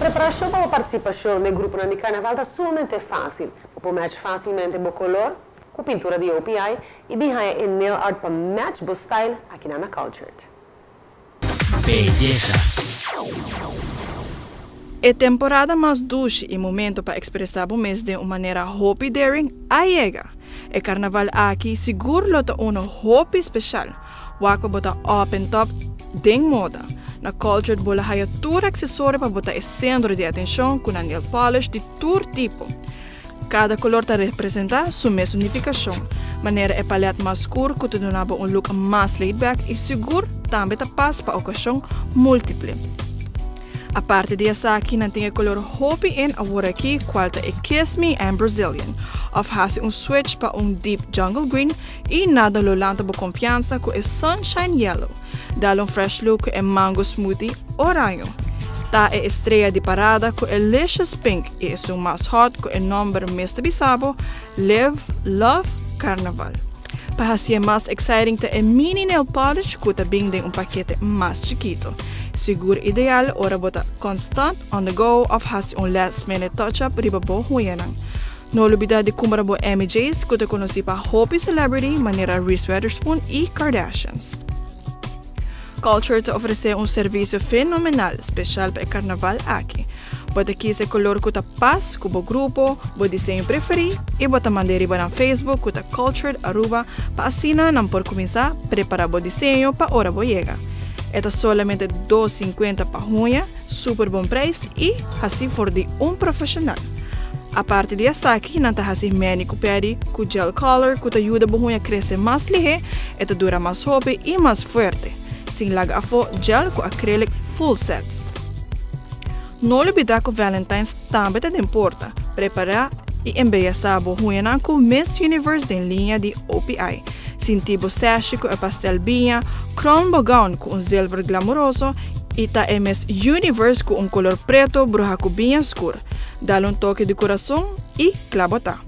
Preparação para a participação no grupo de carnaval está sumamente fácil. Você match facilmente o color com pintura de OPI e behind em nail art para match o style aqui na Kultured. Belleza. É temporada mais doce e momento para expressar o mês de uma maneira hope daring a chega. É carnaval aqui seguro lota hope especial. Waka bota open top deng moda. Na Kultured bola haya tour acessório para botar o centro de atenção com a nail polish de tour tipo. Cada color está representa sua unificação. Maneira é paleta mais escura que te donava look mais laid back e seguro também está passa para ocasião múltiple. A parte dessa aqui não tem o color Hope in agora aqui, qual é Kiss Me and Brazilian. Of hasi switch para deep jungle green e nada lo lanta bo confiança com o Sunshine Yellow. Dá fresh look com o Mango Smoothie oranho. Tá a estreia de parada com o Licious Pink e é mais hot com o número mais bisabo Live, Love, Carnaval. Para ser mais exciting tá a mini nail polish que tá bem de paquete mais chiquito. Seguro ideal, ora bota constant on the go of hasi last minute touch-up riba bo huyanan. No olvidar de comprar bo MJs que te conheci para Hope Celebrity, maneira Reese Witherspoon e Kardashians. Kultured te oferece serviço fenomenal, especial para o carnaval aqui. Bota aqui esse color que tá paz com o grupo, o desenho preferido e bota mandar na Facebook que tá Kultured Aruba para assinar não por começar preparar o desenho para hora bo chega. É solamente $2.50 para unha, super bom preço e assim for de profissional. A parte de esta aqui, não está assim manico pedi com gel color que te ajuda a unha crescer mais ligeiro, e te dura mais hope e mais forte. Sem laga a gel com acrylic full set. Não olvidar que Valentine's também te importa. Preparar e embelezar a unha com Miss Universe em linha de OPI. Sintibo sashi com a pastel binha, crown gown com silver glamouroso e tá Miss Universe com color preto bruja com binha escuro. Dá toque de coração e clavota.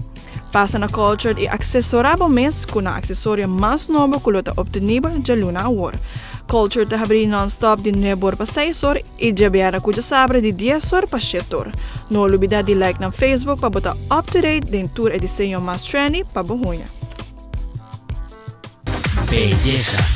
Passa na Kultured e acessorava mês com a acessório mais novo que está obtenido de Luna Award. Kultured está abrindo non-stop de 9 horas para 6 horas e de aberta cuja sabre de 10 horas para 7 horas. Não olvide de like na Facebook para botar up-to-date de tour e desenho mais trendy para a unha. Belleza.